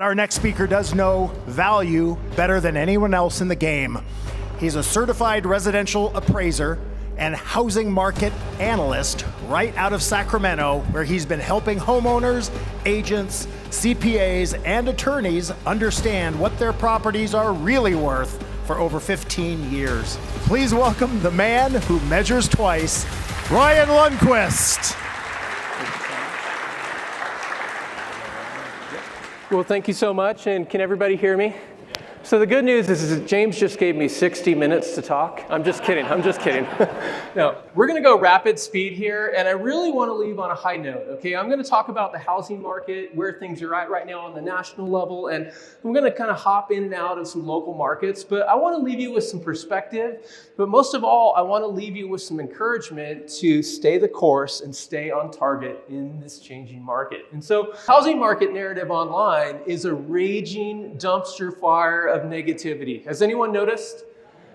Our next speaker does know value better than anyone else in the game. He's a certified residential appraiser and housing market analyst right out of Sacramento, where he's been helping homeowners, agents, CPAs, and attorneys understand what their properties are really worth for over 15 years. Please welcome the man who measures twice, Ryan Lundquist. Well, thank you so much, and can everybody hear me? So the good news is that James just gave me 60 minutes to talk. I'm just kidding. No, we're going to go rapid speed here, and I really want to leave on a high note, okay? I'm going to talk about the housing market, where things are at right now on the national level, and I'm going to kind of hop in and out of some local markets, but I want to leave you with some perspective, but most of all, I want to leave you with some encouragement to stay the course and stay on target in this changing market. And so housing market narrative online is a raging dumpster fire of negativity. Has anyone noticed?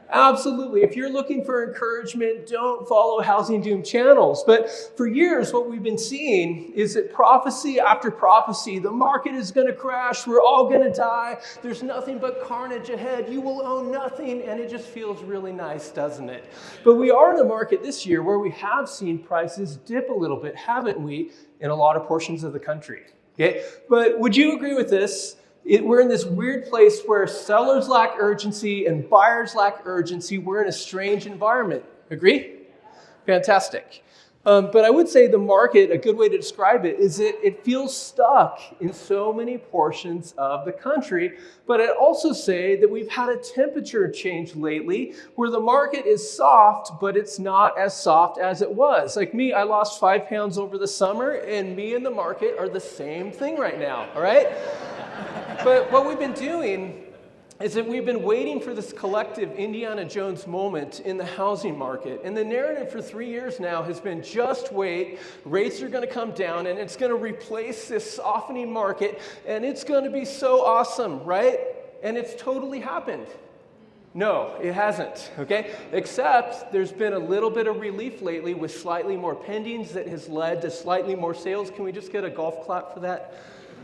Absolutely. If you're looking for encouragement, don't follow housing doom channels. But for years, what we've been seeing is that prophecy after prophecy, the market is going to crash, we're all going to die, there's nothing but carnage ahead, you will own nothing, and it just feels really nice, doesn't it? But we are in a market this year where we have seen prices dip a little bit, haven't we, in a lot of portions of the country. Okay? But would you agree with this? We're in this weird place where sellers lack urgency and buyers lack urgency. We're in a strange environment. Agree? Fantastic. But I would say the market, a good way to describe it, is that it feels stuck in so many portions of the country. But I'd also say that we've had a temperature change lately where the market is soft, but it's not as soft as it was. Like me, I lost 5 pounds over the summer, and me and the market are the same thing right now, all right? But what we've been doing is that we've been waiting for this collective Indiana Jones moment in the housing market. And the narrative for 3 years now has been just wait, rates are going to come down, and it's going to replace this softening market, and it's going to be so awesome, right? And it's totally happened. No, it hasn't, okay? Except there's been a little bit of relief lately with slightly more pendings that has led to slightly more sales. Can we just get a golf clap for that?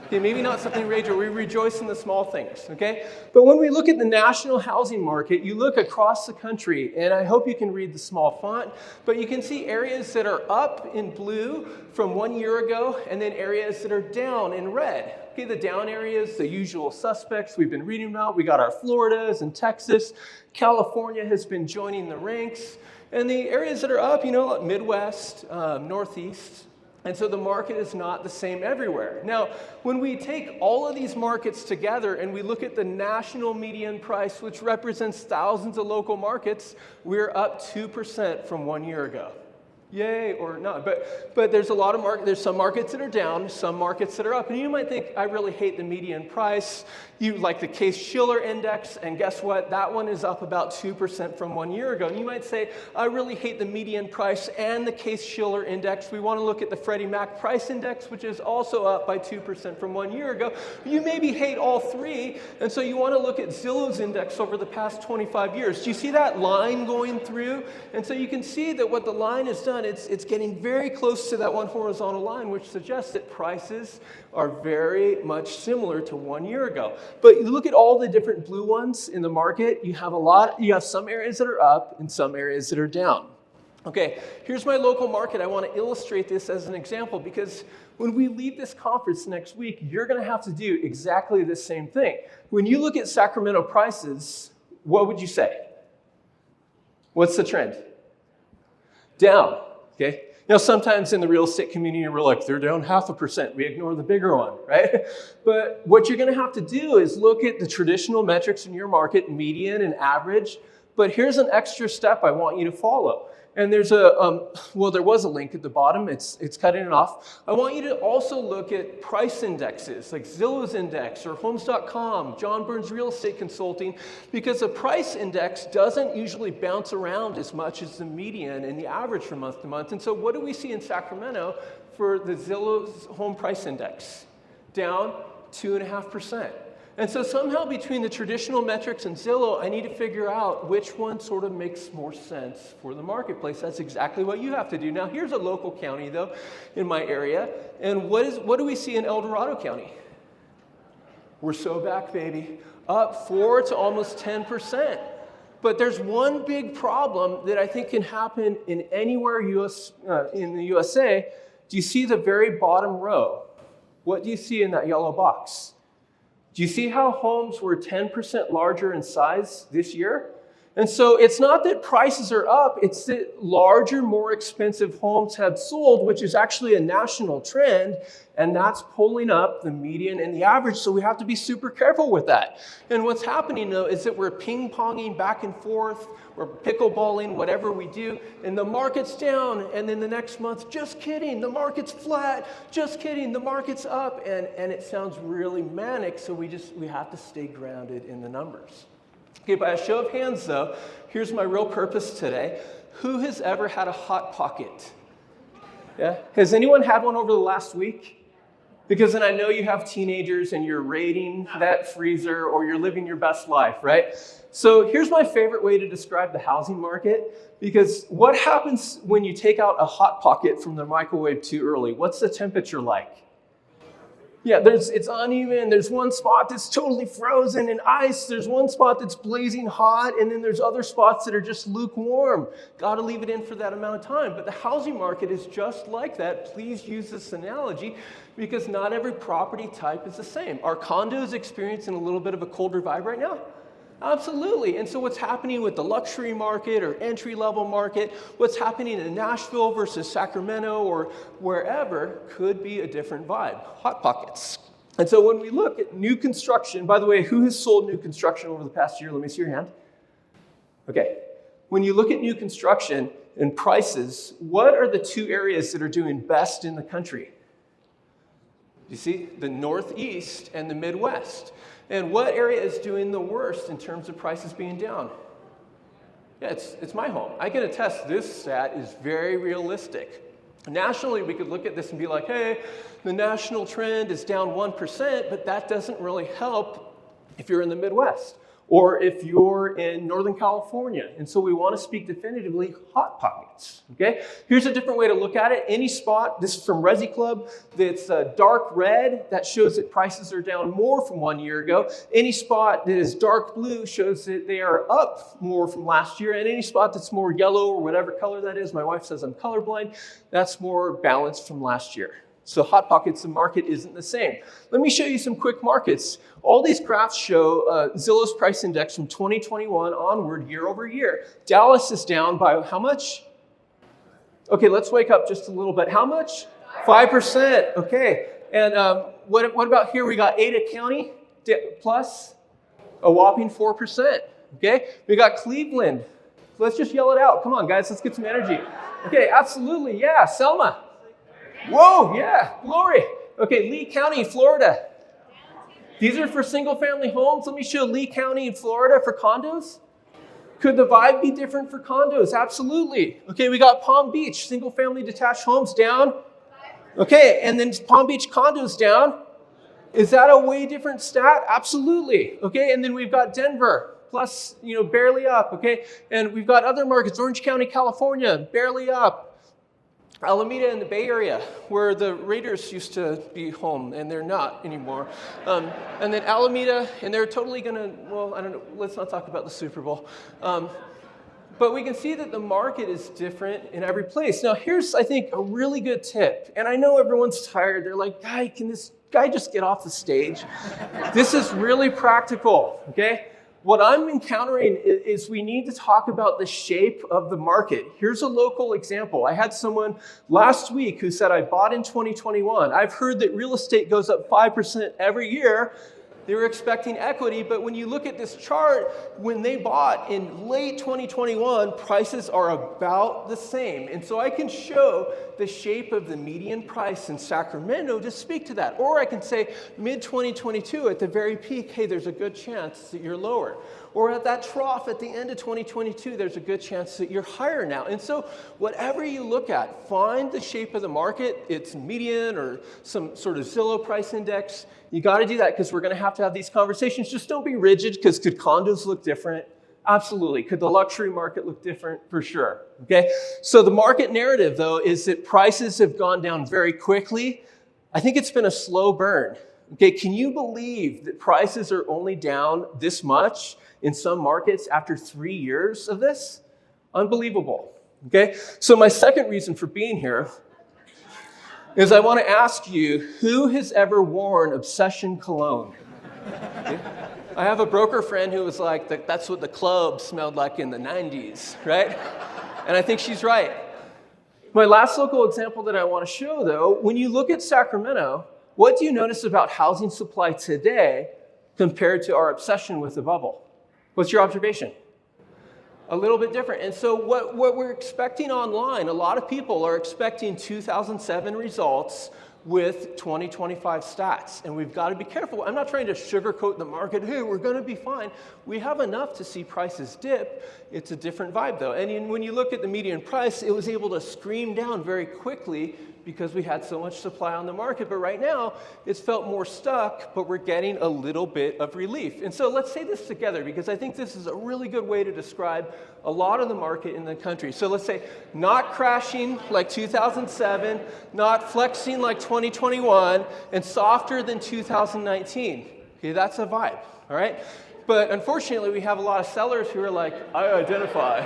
Okay, maybe not something major. We rejoice in the small things, okay? But when we look at the national housing market, you look across the country, and I hope you can read the small font, but you can see areas that are up in blue from 1 year ago, and then areas that are down in red. Okay, the down areas, the usual suspects we've been reading about. We got our Floridas and Texas. California has been joining the ranks. And the areas that are up, you know, like Midwest, Northeast. And so the market is not the same everywhere. Now, when we take all of these markets together and we look at the national median price, which represents thousands of local markets, we're up 2% from 1 year ago. Yay or not. But there's a lot of there's some markets that are down, some markets that are up. And you might think, I really hate the median price. You like the Case-Shiller index, and guess what? That one is up about 2% from 1 year ago. And you might say, I really hate the median price and the Case-Shiller index. We want to look at the Freddie Mac price index, which is also up by 2% from 1 year ago. You maybe hate all three, and so you want to look at Zillow's index over the past 25 years. Do you see that line going through? And so you can see that what the line has done, it's getting very close to that one horizontal line, which suggests that prices are very much similar to 1 year ago. But you look at all the different blue ones in the market, you have some areas that are up and some areas that are down. Okay, here's my local market. I want to illustrate this as an example because when we leave this conference next week, you're going to have to do exactly the same thing. When you look at Sacramento prices, what would you say? What's the trend? Down, okay? Now, sometimes in the real estate community, we're like, they're down 0.5%. We ignore the bigger one, right? But what you're going to have to do is look at the traditional metrics in your market, median and average. But here's an extra step I want you to follow. And there's there was a link at the bottom. It's cutting it off. I want you to also look at price indexes like Zillow's index or Homes.com, John Burns Real Estate Consulting, because a price index doesn't usually bounce around as much as the median and the average from month to month. And so what do we see in Sacramento for the Zillow's home price index? Down 2.5%. And so somehow between the traditional metrics and Zillow, I need to figure out which one sort of makes more sense for the marketplace. That's exactly what you have to do. Now, here's a local county, though, in my area. And what do we see in El Dorado County? We're so back, baby. Up 4 to almost 10%. But there's one big problem that I think can happen in anywhere in the USA. Do you see the very bottom row? What do you see in that yellow box? Do you see how homes were 10% larger in size this year? And so it's not that prices are up, it's that larger, more expensive homes have sold, which is actually a national trend, and that's pulling up the median and the average, so we have to be super careful with that. And what's happening, though, is that we're ping-ponging back and forth, we're pickleballing, whatever we do, and the market's down, and then the next month, just kidding, the market's flat, just kidding, the market's up, and it sounds really manic, so we have to stay grounded in the numbers. Okay, by a show of hands, though, here's my real purpose today. Who has ever had a Hot Pocket? Yeah? Has anyone had one over the last week? Because then I know you have teenagers and you're raiding that freezer or you're living your best life, right? So here's my favorite way to describe the housing market, because what happens when you take out a Hot Pocket from the microwave too early? What's the temperature like? Yeah, it's uneven. There's one spot that's totally frozen in ice. There's one spot that's blazing hot, and then there's other spots that are just lukewarm. Got to leave it in for that amount of time. But the housing market is just like that. Please use this analogy because not every property type is the same. Are condos experiencing a little bit of a colder vibe right now? Absolutely. And so what's happening with the luxury market or entry-level market, what's happening in Nashville versus Sacramento or wherever could be a different vibe. Hot Pockets. And so when we look at new construction, by the way, who has sold new construction over the past year? Let me see your hand. Okay. When you look at new construction and prices, what are the two areas that are doing best in the country? You see, the Northeast and the Midwest. And what area is doing the worst in terms of prices being down? Yeah, it's my home. I can attest this stat is very realistic. Nationally, we could look at this and be like, hey, the national trend is down 1%, but that doesn't really help if you're in the Midwest or if you're in Northern California. And so we want to speak definitively Hot Pockets, okay? Here's a different way to look at it. Any spot, this is from Resi Club, that's dark red, that shows that prices are down more from 1 year ago. Any spot that is dark blue shows that they are up more from last year. And any spot that's more yellow or whatever color that is, my wife says I'm colorblind, that's more balanced from last year. So Hot Pockets, the market isn't the same. Let me show you some quick markets. All these graphs show Zillow's price index from 2021 onward, year over year. Dallas is down by how much? Okay, let's wake up just a little bit. How much? 5%. Okay. And what about here? We got Ada County plus a whopping 4%. Okay. We got Cleveland. Let's just yell it out. Come on, guys. Let's get some energy. Okay, absolutely. Yeah, Selma. Whoa, yeah, glory. Okay, Lee County, Florida. These are for single-family homes. Let me show Lee County in Florida for condos. Could the vibe be different for condos? Absolutely. Okay, we got Palm Beach, single-family detached homes down. Okay, and then Palm Beach condos down. Is that a way different stat? Absolutely. Okay, and then we've got Denver, plus, barely up. Okay, and we've got other markets, Orange County, California, barely up. Alameda in the Bay Area, where the Raiders used to be home, and they're not anymore. And then Alameda, and they're totally gonna, well, I don't know, let's not talk about the Super Bowl. But we can see that the market is different in every place. Now here's, I think, a really good tip. And I know everyone's tired. They're like, can this guy just get off the stage? This is really practical, okay? What I'm encountering is we need to talk about the shape of the market. Here's a local example. I had someone last week who said, I bought in 2021. I've heard that real estate goes up 5% every year. They were expecting equity, but when you look at this chart, when they bought in late 2021, prices are about the same. And so I can show the shape of the median price in Sacramento to speak to that. Or I can say mid-2022 at the very peak, hey, there's a good chance that you're lower. Or at that trough at the end of 2022, there's a good chance that you're higher now. And so whatever you look at, find the shape of the market, its median or some sort of Zillow price index. You got to do that because we're going to have these conversations. Just don't be rigid, because could condos look different? Absolutely. Could the luxury market look different? For sure. Okay. So the market narrative, though, is that prices have gone down very quickly. I think it's been a slow burn. Okay, can you believe that prices are only down this much in some markets after 3 years of this? Unbelievable. Okay, so my second reason for being here is I want to ask you, who has ever worn Obsession cologne? Okay? I have a broker friend who was like, that's what the club smelled like in the 90s, right? And I think she's right. My last local example that I want to show, though, when you look at Sacramento, what do you notice about housing supply today compared to our obsession with the bubble? What's your observation? A little bit different. And so what we're expecting online, a lot of people are expecting 2007 results with 2025 stats. And we've got to be careful. I'm not trying to sugarcoat the market. Hey, we're going to be fine. We have enough to see prices dip. It's a different vibe, though. And when you look at the median price, it was able to scream down very quickly because we had so much supply on the market. But right now, it's felt more stuck, but we're getting a little bit of relief. And so let's say this together, because I think this is a really good way to describe a lot of the market in the country. So let's say not crashing like 2007, not flexing like 2021, and softer than 2019. Okay, that's a vibe, all right? But unfortunately, we have a lot of sellers who are like, I identify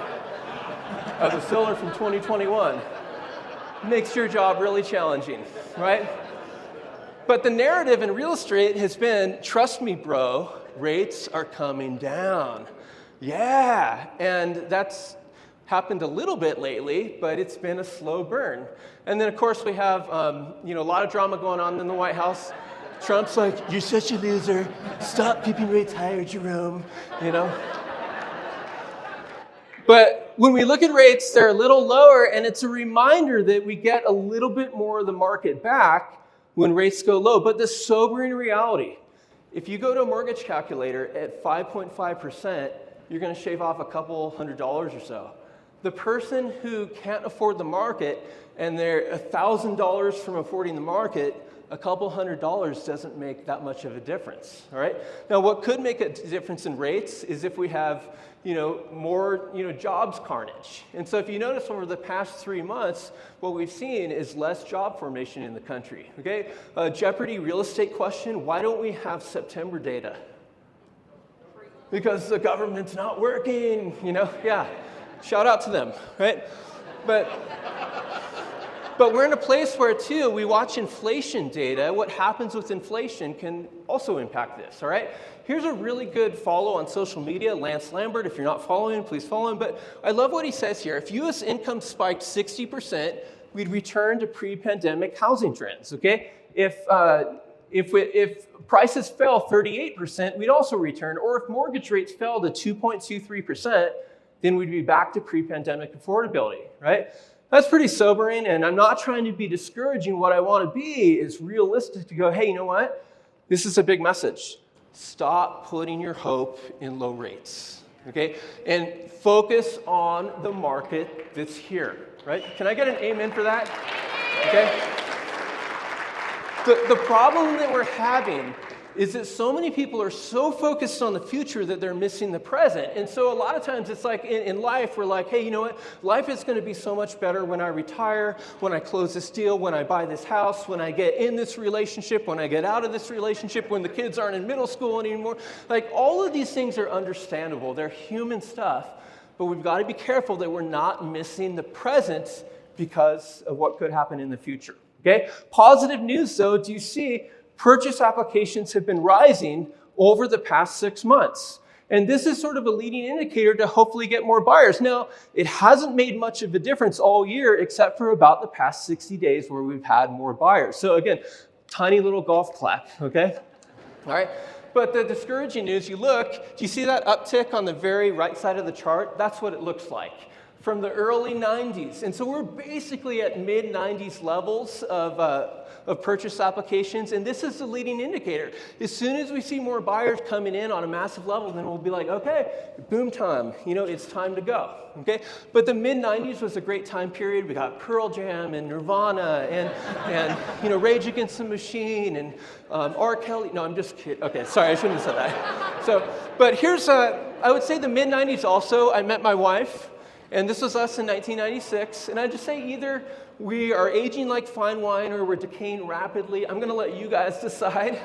as a seller from 2021. Makes your job really challenging, right? But the narrative in real estate has been, trust me, bro, rates are coming down. Yeah, and that's happened a little bit lately, but it's been a slow burn. And then, of course, we have a lot of drama going on in the White House. Trump's like, you're such a loser. Stop keeping rates higher, Jerome, But when we look at rates, they're a little lower, and it's a reminder that we get a little bit more of the market back when rates go low. But the sobering reality, if you go to a mortgage calculator at 5.5%, you're going to shave off a couple $100 or so. The person who can't afford the market and they're $1,000 from affording the market, a couple $100 doesn't make that much of a difference, all right? Now, what could make a difference in rates is if we have more jobs carnage. And so if you notice over the past 3 months, what we've seen is less job formation in the country, okay? Jeopardy real estate question, why don't we have September data? Because the government's not working, yeah. Shout out to them, right? But we're in a place where, too, we watch inflation data. What happens with inflation can also impact this, all right? Here's a really good follow on social media, Lance Lambert. If you're not following him, please follow him. But I love what he says here. If U.S. income spiked 60%, we'd return to pre-pandemic housing trends, okay? If prices fell 38%, we'd also return. Or if mortgage rates fell to 2.23%, then we'd be back to pre-pandemic affordability, right? That's pretty sobering, and I'm not trying to be discouraging. What I want to be is realistic to go, hey, you know what? This is a big message. Stop putting your hope in low rates, okay? And focus on the market that's here, right? Can I get an amen for that? Okay? The problem that we're having is that so many people are so focused on the future that they're missing the present. And so a lot of times it's like in life, we're like, hey, you know what? Life is going to be so much better when I retire, when I close this deal, when I buy this house, when I get in this relationship, when I get out of this relationship, when the kids aren't in middle school anymore. Like, all of these things are understandable. They're human stuff. But we've got to be careful that we're not missing the present because of what could happen in the future. Okay? Positive news, though, do you see purchase applications have been rising over the past 6 months. And this is sort of a leading indicator to hopefully get more buyers. Now, it hasn't made much of a difference all year except for about the past 60 days where we've had more buyers. So again, tiny little golf clap, okay? All right. But the discouraging news, you look, do you see that uptick on the very right side of the chart? That's what it looks like from the early 90s. And so we're basically at mid-90s levels of purchase applications, and this is the leading indicator. As soon as we see more buyers coming in on a massive level, then we'll be like, okay, boom time, it's time to go, okay? But the mid-90s was a great time period. We got Pearl Jam and Nirvana and Rage Against the Machine and R. Kelly. No, I'm just kidding. Okay, sorry, I shouldn't have said that. But here's, I would say the mid-90s also, I met my wife, and this was us in 1996, and I'd just say either we are aging like fine wine or we're decaying rapidly. I'm going to let you guys decide.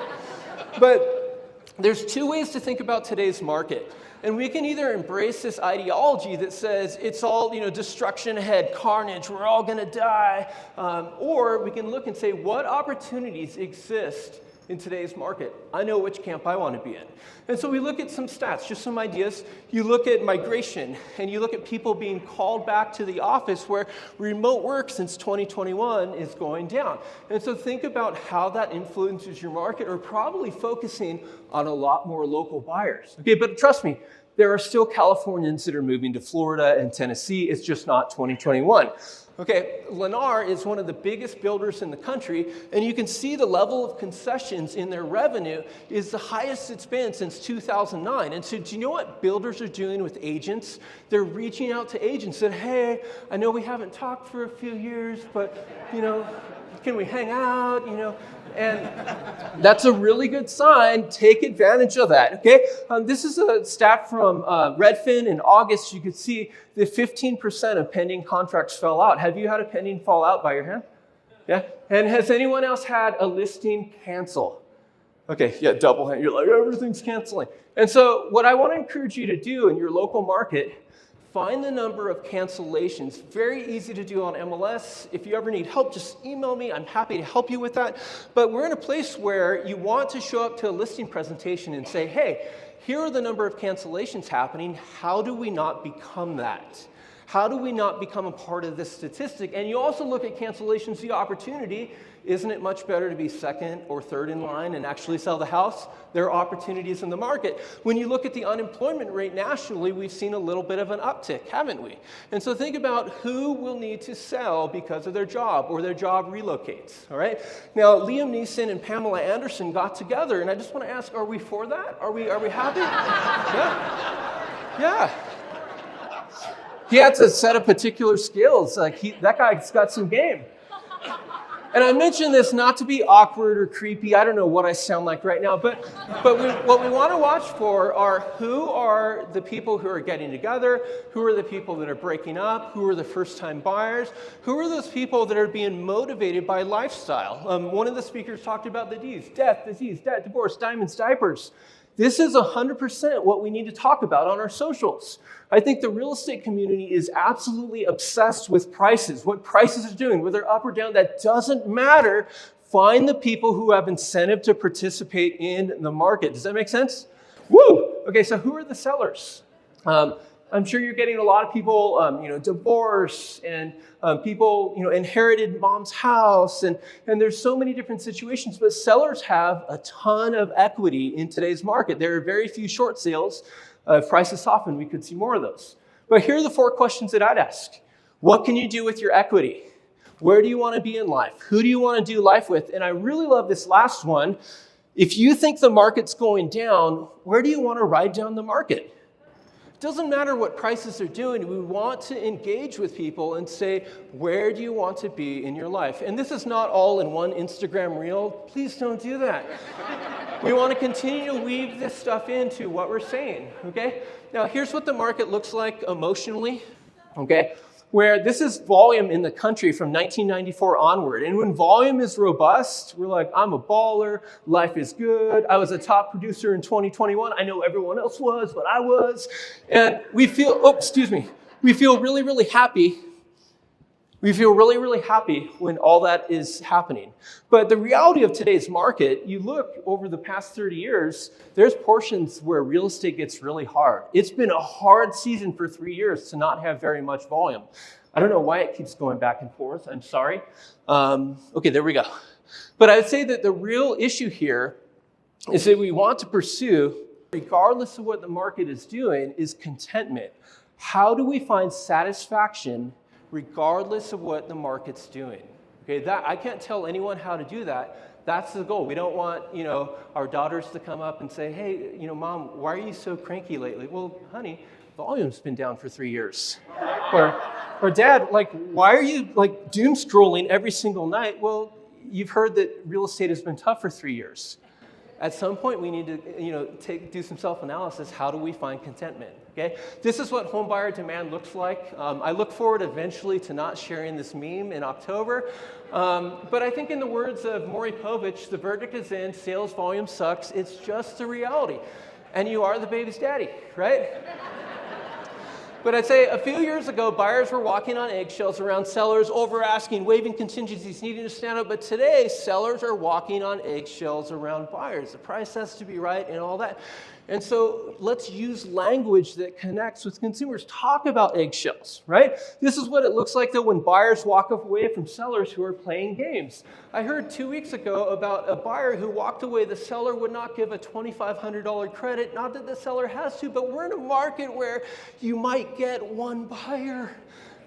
But there's two ways to think about today's market. And we can either embrace this ideology that says it's all, destruction ahead, carnage, we're all going to die, or we can look and say, what opportunities exist in today's market? I know which camp I want to be in. And so we look at some stats, just some ideas. You look at migration, and you look at people being called back to the office where remote work since 2021 is going down. And so think about how that influences your market, or probably focusing on a lot more local buyers. Okay, but trust me, there are still Californians that are moving to Florida and Tennessee. It's just not 2021. Okay, Lennar is one of the biggest builders in the country, and you can see the level of concessions in their revenue is the highest it's been since 2009. And so do you know what builders are doing with agents? They're reaching out to agents and, hey, I know we haven't talked for a few years, but, can we hang out, And that's a really good sign. Take advantage of that, okay? This is a stat from Redfin in August. You could see that 15% of pending contracts fell out. Have you had a pending fall out by your hand? Yeah? And has anyone else had a listing cancel? Okay, yeah, double hand. You're like, everything's canceling. And so what I want to encourage you to do in your local market, find the number of cancellations. Very easy to do on MLS. If you ever need help, just email me. I'm happy to help you with that. But we're in a place where you want to show up to a listing presentation and say, hey, here are the number of cancellations happening. How do we not become that? How do we not become a part of this statistic? And you also look at cancellations, the opportunity. Isn't it much better to be second or third in line and actually sell the house? There are opportunities in the market. When you look at the unemployment rate nationally, we've seen a little bit of an uptick, haven't we? And so think about who will need to sell because of their job or their job relocates, all right? Now, Liam Neeson and Pamela Anderson got together, and I just want to ask, are we for that? Are we happy? Yeah. He had to set a particular skills. That guy's got some game. And I mention this not to be awkward or creepy. I don't know what I sound like right now, but what we want to watch for are who are the people who are getting together, who are the people that are breaking up, who are the first-time buyers, who are those people that are being motivated by lifestyle. One of the speakers talked about the Ds: death, disease, debt, divorce, diamonds, diapers. This is 100% what we need to talk about on our socials. I think the real estate community is absolutely obsessed with prices, what prices are doing, whether up or down, that doesn't matter. Find the people who have incentive to participate in the market. Does that make sense? Woo! Okay, so who are the sellers? I'm sure you're getting a lot of people, divorce, and people, inherited mom's house, and there's so many different situations, but sellers have a ton of equity in today's market. There are very few short sales. If prices soften, we could see more of those. But here are the 4 questions that I'd ask. What can you do with your equity? Where do you want to be in life? Who do you want to do life with? And I really love this last one. If you think the market's going down, where do you want to ride down the market? It doesn't matter what prices are doing. We want to engage with people and say, where do you want to be in your life? And this is not all in one Instagram reel. Please don't do that. We want to continue to weave this stuff into what we're saying, okay? Now, here's what the market looks like emotionally, okay? Where this is volume in the country from 1994 onward. And when volume is robust, we're like, I'm a baller, life is good, I was a top producer in 2021, I know everyone else was, but I was. And we feel, we feel really, really happy. We feel really, really happy when all that is happening. But the reality of today's market, you look over the past 30 years, there's portions where real estate gets really hard. It's been a hard season for 3 years to not have very much volume. I don't know why it keeps going back and forth. I'm sorry. Okay, there we go. But I would say that the real issue here is that we want to pursue, regardless of what the market is doing, is contentment. How do we find satisfaction regardless of what the market's doing? Okay, that I can't tell anyone how to do that. That's the goal. We don't want, our daughters to come up and say, hey, Mom, why are you so cranky lately? Well, honey, volume's been down for 3 years. Or Dad, why are you doom scrolling every single night? Well, you've heard that real estate has been tough for 3 years. At some point, we need to do some self-analysis. How do we find contentment? Okay, this is what home buyer demand looks like. I look forward eventually to not sharing this meme in October. But I think in the words of Maury Povich, the verdict is in, sales volume sucks. It's just the reality. And you are the baby's daddy, right? But I'd say a few years ago, buyers were walking on eggshells around sellers, over-asking, waiving contingencies, needing to stand up. But today, sellers are walking on eggshells around buyers. The price has to be right and all that. And so let's use language that connects with consumers. Talk about eggshells, right? This is what it looks like, though, when buyers walk away from sellers who are playing games. I heard 2 weeks ago about a buyer who walked away. The seller would not give a $2,500 credit. Not that the seller has to, but we're in a market where you might get one buyer,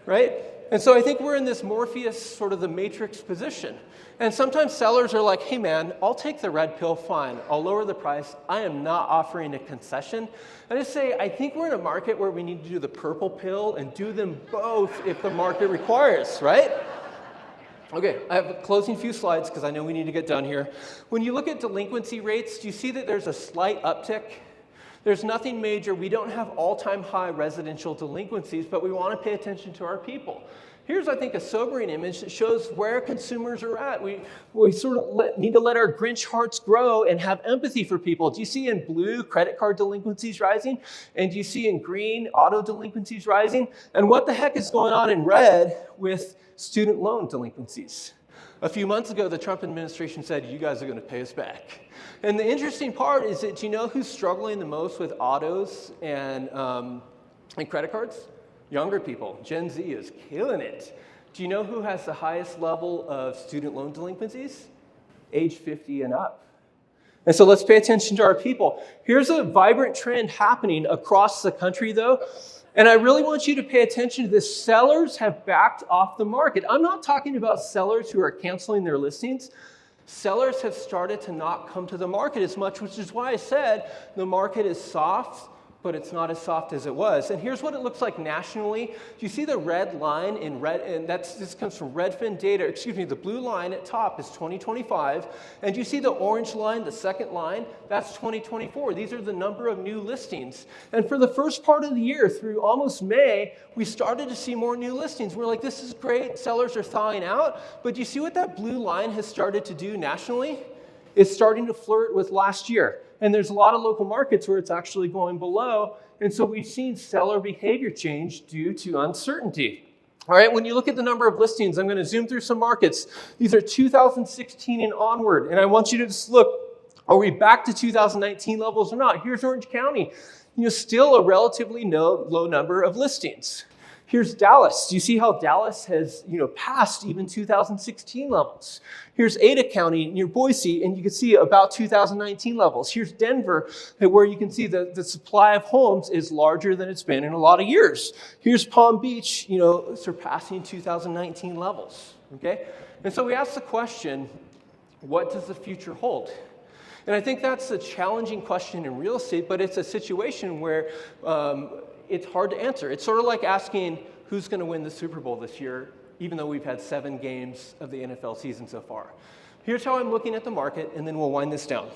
right? And so I think we're in this Morpheus, sort of the matrix position. And sometimes sellers are like, hey man, I'll take the red pill, fine. I'll lower the price. I am not offering a concession. I just say, I think we're in a market where we need to do the purple pill and do them both if the market requires, right? Okay, I have a closing few slides because I know we need to get done here. When you look at delinquency rates, do you see that there's a slight uptick? There's nothing major. We don't have all-time high residential delinquencies, but we want to pay attention to our people. Here's, I think, a sobering image that shows where consumers are at. We sort of need to let our Grinch hearts grow and have empathy for people. Do you see in blue credit card delinquencies rising? And do you see in green auto delinquencies rising? And what the heck is going on in red with student loan delinquencies? A few months ago, the Trump administration said, you guys are going to pay us back. And the interesting part is that, do you know who's struggling the most with autos and credit cards? Younger people. Gen Z is killing it. Do you know who has the highest level of student loan delinquencies? Age 50 and up. And so let's pay attention to our people. Here's a vibrant trend happening across the country, though. And I really want you to pay attention to this. Sellers have backed off the market. I'm not talking about sellers who are canceling their listings. Sellers have started to not come to the market as much, which is why I said the market is soft, but it's not as soft as it was. And here's what it looks like nationally. Do you see the red line in red? And this comes from Redfin data. Excuse me, the blue line at top is 2025. And you see the orange line, the second line? That's 2024. These are the number of new listings. And for the first part of the year, through almost May, we started to see more new listings. We're like, this is great. Sellers are thawing out. But do you see what that blue line has started to do nationally? It's starting to flirt with last year. And there's a lot of local markets where it's actually going below. And so we've seen seller behavior change due to uncertainty. All right, when you look at the number of listings, I'm going to zoom through some markets. These are 2016 and onward. And I want you to just look, are we back to 2019 levels or not? Here's Orange County. Still a relatively low number of listings. Here's Dallas. Do you see how Dallas has, passed even 2016 levels? Here's Ada County near Boise, and you can see about 2019 levels. Here's Denver, where you can see the supply of homes is larger than it's been in a lot of years. Here's Palm Beach, surpassing 2019 levels, okay? And so we ask the question, what does the future hold? And I think that's a challenging question in real estate, but it's a situation where it's hard to answer. It's sort of like asking who's going to win the Super Bowl this year, even though we've had 7 games of the NFL season so far. Here's how I'm looking at the market, and then we'll wind this down.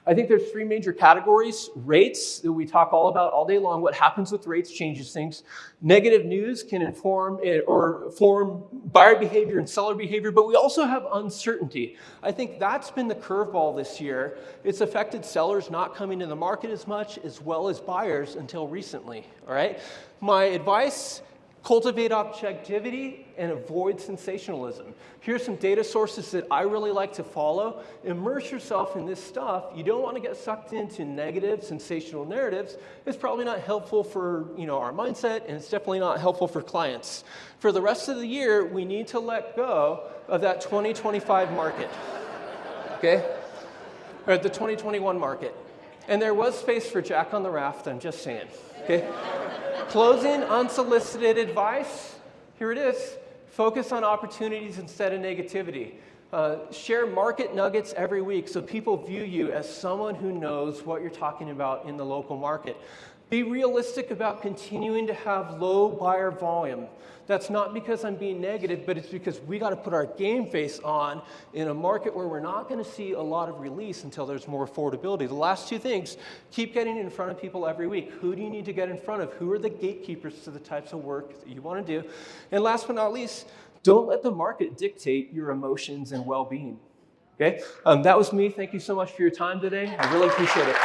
I think there's 3 major categories. Rates, that we talk all about all day long. What happens with rates changes things. Negative news can inform or form buyer behavior and seller behavior, but we also have uncertainty. I think that's been the curveball this year. It's affected sellers not coming to the market as much, as well as buyers until recently, all right? My advice, cultivate objectivity and avoid sensationalism. Here's some data sources that I really like to follow. Immerse yourself in this stuff. You don't want to get sucked into negative, sensational narratives. It's probably not helpful for our mindset, and it's definitely not helpful for clients. For the rest of the year, we need to let go of that 2025 market, okay? Or the 2021 market. And there was space for Jack on the Raft, I'm just saying, okay? Closing unsolicited advice, here it is. Focus on opportunities instead of negativity. Share market nuggets every week so people view you as someone who knows what you're talking about in the local market. Be realistic about continuing to have low buyer volume. That's not because I'm being negative, but it's because we got to put our game face on in a market where we're not going to see a lot of release until there's more affordability. The last two things, keep getting in front of people every week. Who do you need to get in front of? Who are the gatekeepers to the types of work that you want to do? And last but not least, don't let the market dictate your emotions and well-being. Okay? That was me. Thank you so much for your time today. I really appreciate it.